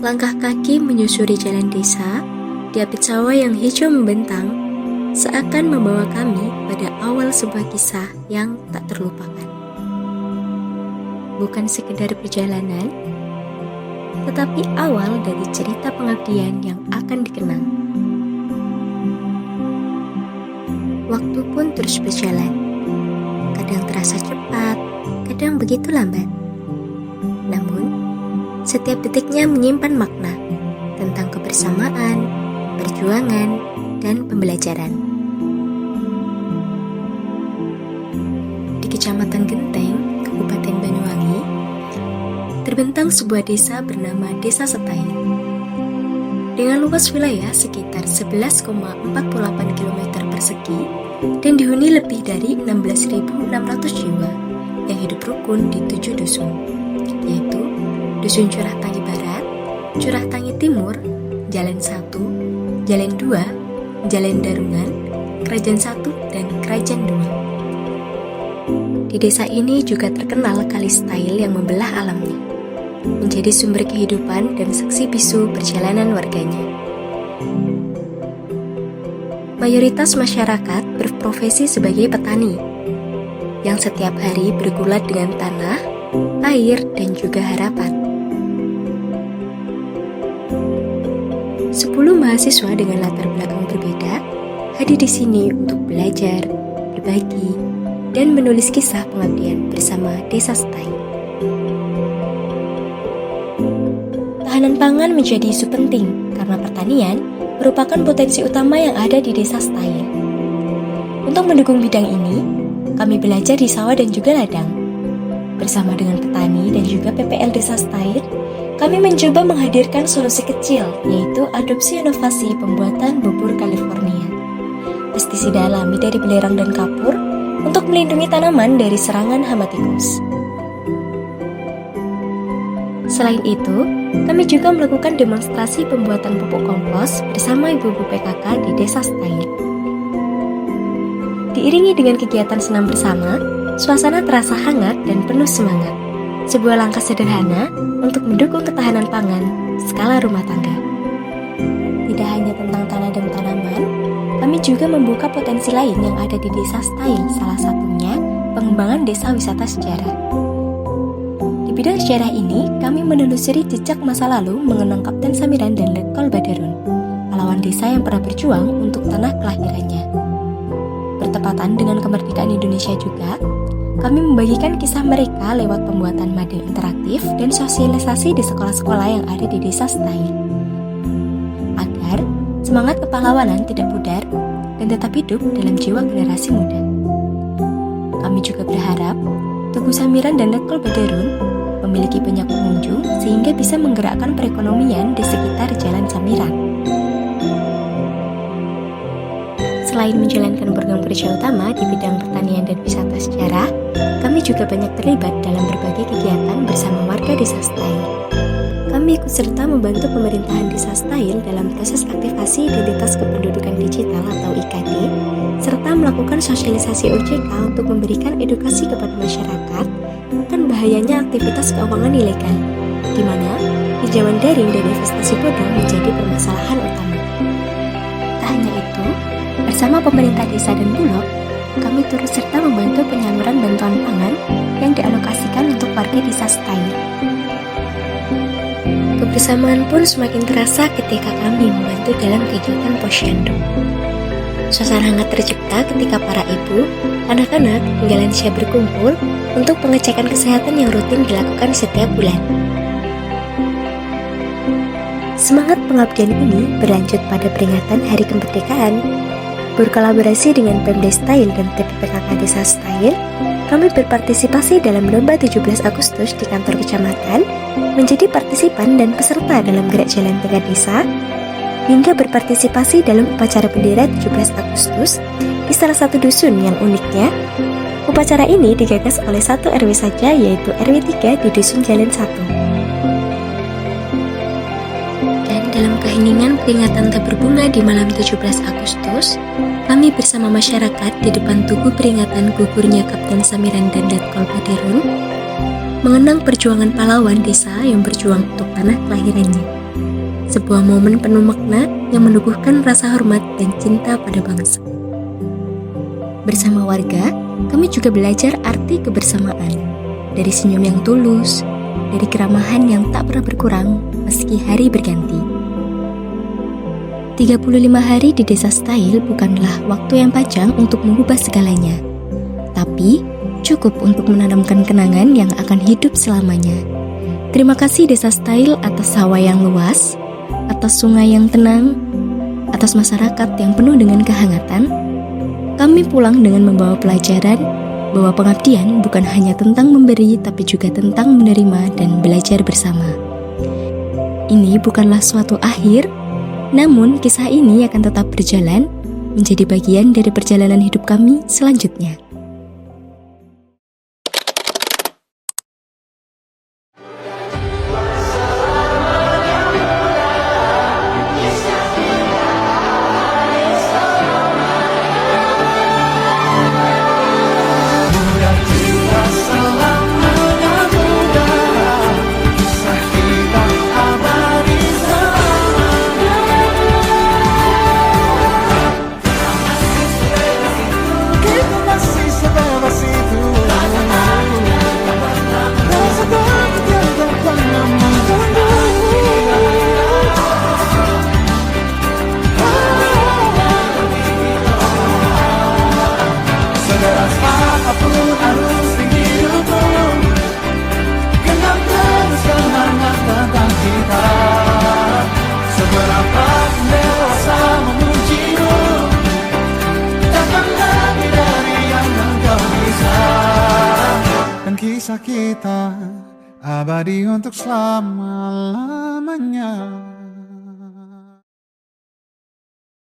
Langkah kaki menyusuri jalan desa, di apit sawah yang hijau membentang, seakan membawa kami pada awal sebuah kisah yang tak terlupakan. Bukan sekedar perjalanan, tetapi awal dari cerita pengabdian yang akan dikenang. Waktu pun terus berjalan, kadang terasa cepat, kadang begitu lambat. Namun, setiap detiknya menyimpan makna tentang kebersamaan, perjuangan, dan pembelajaran. Di Kecamatan Genteng, Kabupaten Banyuwangi, terbentang sebuah desa bernama Desa Setail. Dengan luas wilayah sekitar 11,48 km persegi dan dihuni lebih dari 16.600 jiwa yang hidup rukun di 7 dusun, yaitu Dusun Curah Tangi Barat, Curah Tangi Timur, Jalan 1, Jalan 2, Jalan Darungan, Kerajaan 1, dan Kerajaan 2. Di desa ini juga terkenal Kali Setail yang membelah alamnya, menjadi sumber kehidupan dan saksi bisu perjalanan warganya. Mayoritas masyarakat berprofesi sebagai petani, yang setiap hari bergulat dengan tanah, air, dan juga harapan. 10 mahasiswa dengan latar belakang berbeda hadir di sini untuk belajar, berbagi, dan menulis kisah pengabdian bersama Desa Setail. Tahanan pangan menjadi isu penting karena pertanian merupakan potensi utama yang ada di Desa Setail. Untuk mendukung bidang ini, kami belajar di sawah dan juga ladang. Bersama dengan petani dan juga PPL Desa Setail, kami mencoba menghadirkan solusi kecil, yaitu adopsi inovasi pembuatan bubur California. Pestisida alami dari belerang dan kapur untuk melindungi tanaman dari serangan hama tikus. Selain itu, kami juga melakukan demonstrasi pembuatan pupuk kompos bersama ibu-ibu PKK di Desa Setail. Diiringi dengan kegiatan senam bersama, suasana terasa hangat dan penuh semangat. Sebuah langkah sederhana untuk mendukung ketahanan pangan skala rumah tangga. Tidak hanya tentang tanah dan tanaman, kami juga membuka potensi lain yang ada di Desa Setail, salah satunya pengembangan desa wisata sejarah. Di bidang sejarah ini, kami menelusuri jejak masa lalu mengenang Kapten Samiran dan Letkol Badarun, pahlawan desa yang pernah berjuang untuk tanah kelahirannya. Bertepatan dengan kemerdekaan Indonesia juga, kami membagikan kisah mereka lewat pembuatan model interaktif dan sosialisasi di sekolah-sekolah yang ada di Desa Setail. Agar semangat kepahlawanan tidak pudar dan tetap hidup dalam jiwa generasi muda. Kami juga berharap Tugu Samiran dan Letkol Badarun memiliki banyak pengunjung sehingga bisa menggerakkan perekonomian di sekitar Jalan Samiran. Selain menjalankan program kerja utama di bidang pertanian dan wisata sejarah, kami juga banyak terlibat dalam berbagai kegiatan bersama warga Desa Setail. Kami ikut serta membantu pemerintahan Desa Setail dalam proses aktivasi identitas kependudukan digital atau IKD, serta melakukan sosialisasi OJK untuk memberikan edukasi kepada masyarakat akan bahayanya aktivitas keuangan ilegal, di mana pinjaman daring dan investasi bodong menjadi permasalahan utama. Tak hanya itu, bersama pemerintah desa dan Bulog, kami turut serta membantu penyaluran bantuan pangan yang dialokasikan untuk warga Desa Setail. Kebersamaan pun semakin terasa ketika kami membantu dalam kegiatan posyandu. Suasana hangat tercipta ketika para ibu, anak-anak, hingga lansia berkumpul untuk pengecekan kesehatan yang rutin dilakukan setiap bulan. Semangat pengabdian ini berlanjut pada peringatan Hari Kemerdekaan. Berkolaborasi dengan Pemda Setail dan TPPKK Desa Setail, kami berpartisipasi dalam lomba 17 Agustus di kantor kecamatan, menjadi partisipan dan peserta dalam gerak jalan tengah desa, hingga berpartisipasi dalam upacara bendera 17 Agustus di salah satu dusun yang uniknya, upacara ini digagas oleh satu RW saja, yaitu RW 3 di Dusun Jalan 1. Dalam keheningan peringatan tabur bunga di malam 17 Agustus, kami bersama masyarakat di depan tugu peringatan gugurnya Kapten Samiran dan Letkol Badarun mengenang perjuangan pahlawan desa yang berjuang untuk tanah kelahirannya. sebuah momen penuh makna yang menubuhkan rasa hormat dan cinta pada bangsa. Bersama warga, kami juga belajar arti kebersamaan. Dari senyum yang tulus, dari keramahan yang tak pernah berkurang meski hari berganti. 35 hari di Desa Style bukanlah waktu yang panjang untuk mengubah segalanya, tapi cukup untuk menanamkan kenangan yang akan hidup selamanya. Terima kasih Desa Style atas sawah yang luas, atas sungai yang tenang, atas masyarakat yang penuh dengan kehangatan. Kami pulang dengan membawa pelajaran bahwa pengabdian bukan hanya tentang memberi, tapi juga tentang menerima dan belajar bersama. Ini bukanlah suatu akhir, namun kisah ini akan tetap berjalan, menjadi bagian dari perjalanan hidup kami selanjutnya. Kisah kita abadi untuk selama-lamanya.